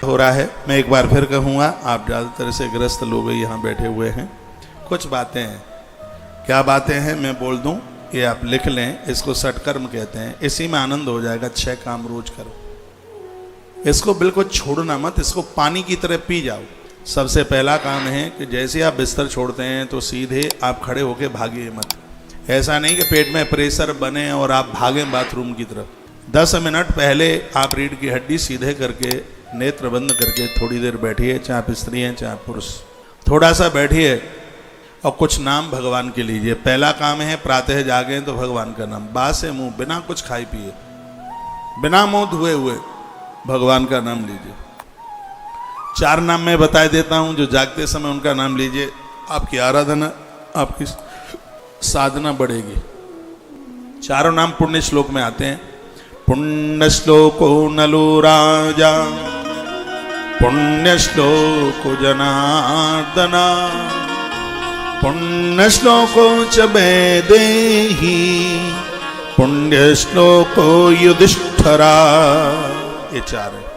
हो रहा है। मैं एक बार फिर कहूँगा, आप ज़्यादातर से ग्रस्त लोग यहाँ बैठे हुए हैं। कुछ बातें हैं, क्या बातें हैं मैं बोल दूं, ये आप लिख लें। इसको सटकर्म कहते हैं। इसी में आनंद हो जाएगा। 6 काम रोज करो, इसको बिल्कुल छोड़ना मत, इसको पानी की तरह पी जाओ। सबसे पहला काम है कि जैसे आप बिस्तर छोड़ते हैं तो सीधे आप खड़े होकर भागिए मत। ऐसा नहीं कि पेट में प्रेशर बने और आप भागें बाथरूम की तरफ। 10 मिनट पहले आप रीढ़ की हड्डी सीधे करके नेत्र बंद करके थोड़ी देर बैठिए, चाहे आप स्त्री हैं चाहे पुरुष, थोड़ा सा बैठिए और कुछ नाम भगवान के लीजिए। पहला काम है प्रातः जागे तो भगवान का नाम, बा से मुंह, बिना कुछ खाए पिए, बिना मुंह धुए हुए भगवान का नाम लीजिए। 4 नाम मैं बता देता हूं, जो जागते समय उनका नाम लीजिए। आपकी आराधना, आपकी साधना बढ़ेगी। 4 नाम पुण्य श्लोक में आते हैं। पुण्य श्लोको नलो राजा, पुण्य श्लोको जनार्दना, पुण्य श्लोको च वैदेही, पुण्य श्लोको युधिष्ठिरा। ये 4 है।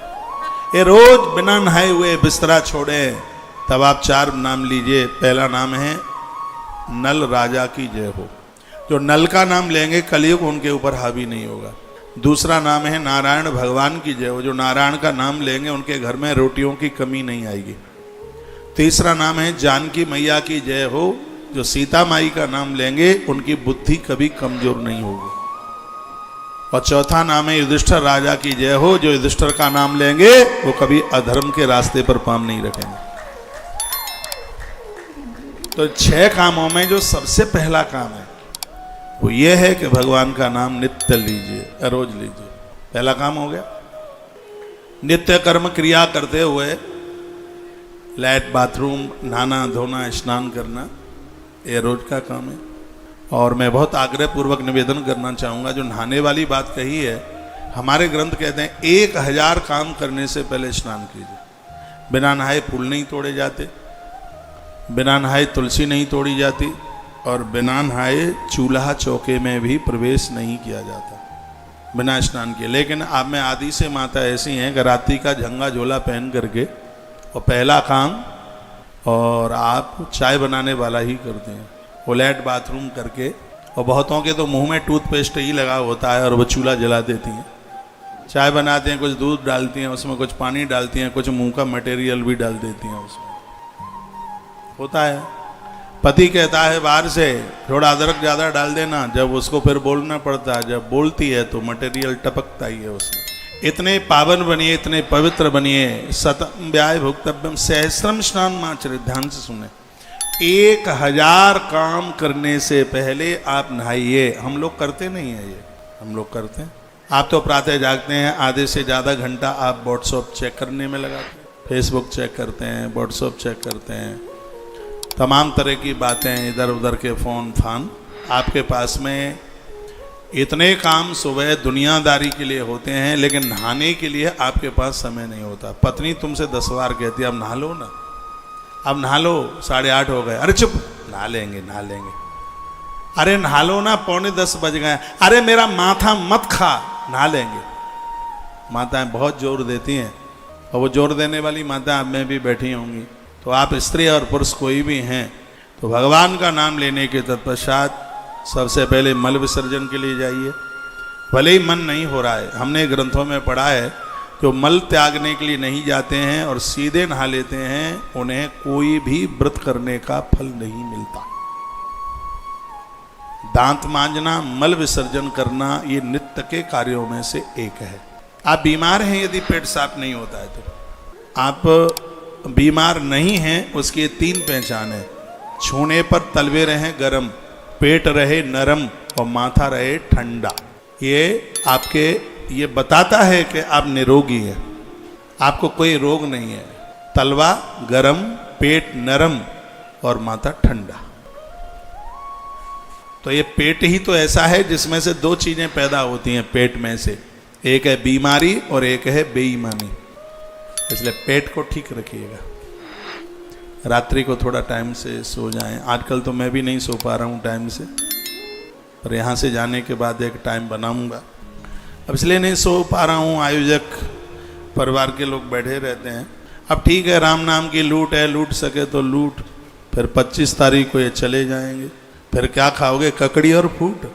ये रोज बिना नहाए हुए बिस्तरा छोड़े तब आप 4 नाम लीजिए। पहला नाम है नल राजा की जय हो। जो नल का नाम लेंगे कलयुग उनके ऊपर हावी नहीं होगा। दूसरा नाम है नारायण भगवान की जय हो। जो नारायण का नाम लेंगे उनके घर में रोटियों की कमी नहीं आएगी। तीसरा नाम है जानकी मैया की जय हो। जो सीता माई का नाम लेंगे उनकी बुद्धि कभी कमजोर नहीं होगी। और चौथा नाम है युधिष्ठिर राजा की जय हो। जो युधिष्ठिर का नाम लेंगे वो कभी अधर्म के रास्ते पर पांव नहीं रखेंगे। तो 6 कामों में जो सबसे पहला काम है वो ये है कि भगवान का नाम नित्य लीजिए, रोज लीजिए। पहला काम हो गया। नित्य कर्म क्रिया करते हुए लैट, बाथरूम, नहाना धोना, स्नान करना, ये रोज का काम है। और मैं बहुत आग्रह पूर्वक निवेदन करना चाहूँगा, जो नहाने वाली बात कही है, हमारे ग्रंथ कहते हैं 1000 काम करने से पहले स्नान कीजिए। बिना नहाए फूल नहीं तोड़े जाते, बिना नहाए तुलसी नहीं तोड़ी जाती, और बिना नहाए चूल्हा चौके में भी प्रवेश नहीं किया जाता बिना स्नान किए। लेकिन आप में आदि से माता ऐसी हैं कि रात्रि का झंगा झोला पहन करके और पहला काम और आप चाय बनाने वाला ही करते हैं, वो लैट बाथरूम करके। और बहुतों के तो मुंह में टूथपेस्ट ही लगा होता है और वो चूल्हा जला देती हैं। चाय बनाते हैं, कुछ दूध डालती हैं उसमें, कुछ पानी डालती हैं, कुछ मुंह का मटेरियल भी डाल देती हैं उसमें। होता है। पति कहता है बाहर से थोड़ा अदरक ज़्यादा डाल देना, जब उसको फिर बोलना पड़ता है, जब बोलती है तो मटेरियल टपकता ही है उसमें। इतने पावन बनिए, इतने पवित्र बनिए। सतम व्याय भुक्तव्यम सहस्रम स्नान माचरे। ध्यान से सुने, 1000 काम करने से पहले आप नहाइए। हम लोग करते नहीं है ये, हम लोग करते हैं। आप तो प्रातः जागते हैं, आधे से ज़्यादा घंटा आप व्हाट्सएप चेक करने में लगाते हैं, फेसबुक चेक करते हैं, व्हाट्सएप चेक करते हैं, तमाम तरह की बातें, इधर उधर के फ़ोन फान। आपके पास में इतने काम सुबह दुनियादारी के लिए होते हैं, लेकिन नहाने के लिए आपके पास समय नहीं होता। पत्नी तुमसे 10 बार कहती है अब नहा लो ना, अब नहा लो, 8:30 हो गए। अरे चुप, नहा लेंगे नहा लेंगे। अरे नहा लो ना, 9:45 बज गए। अरे मेरा माथा मत खा, नहा लेंगे। माताएं बहुत जोर देती हैं, और वो जोर देने वाली माताएं आप में भी बैठी होंगी। तो आप स्त्री और पुरुष कोई भी हैं तो भगवान का नाम लेने के तत्पश्चात सबसे पहले मल विसर्जन के लिए जाइए। भले ही मन नहीं हो रहा है, हमने ग्रंथों में पढ़ा है जो मल त्यागने के लिए नहीं जाते हैं और सीधे नहा लेते हैं, उन्हें कोई भी व्रत करने का फल नहीं मिलता। दांत मांजना, मल विसर्जन करना, ये नित्य के कार्यों में से एक है। आप बीमार हैं, यदि पेट साफ नहीं होता है तो आप बीमार नहीं हैं, उसकी 3 पहचान है। छूने पर तलवे रहे गरम, पेट रहे नरम और माथा रहे ठंडा। ये आपके ये बताता है कि आप निरोगी हैं, आपको कोई रोग नहीं है। तलवा गरम, पेट नरम और माथा ठंडा। तो ये पेट ही तो ऐसा है जिसमें से 2 चीजें पैदा होती हैं पेट में से, एक है बीमारी और एक है बेईमानी। इसलिए पेट को ठीक रखिएगा। रात्रि को थोड़ा टाइम से सो जाएं। आजकल तो मैं भी नहीं सो पा रहा हूँ टाइम से, पर यहाँ से जाने के बाद एक टाइम बनाऊंगा। अब इसलिए नहीं सो पा रहा हूँ, आयोजक परिवार के लोग बैठे रहते हैं। अब ठीक है, राम नाम की लूट है, लूट सके तो लूट, फिर 25 तारीख को ये चले जाएंगे, फिर क्या खाओगे, ककड़ी और फूट।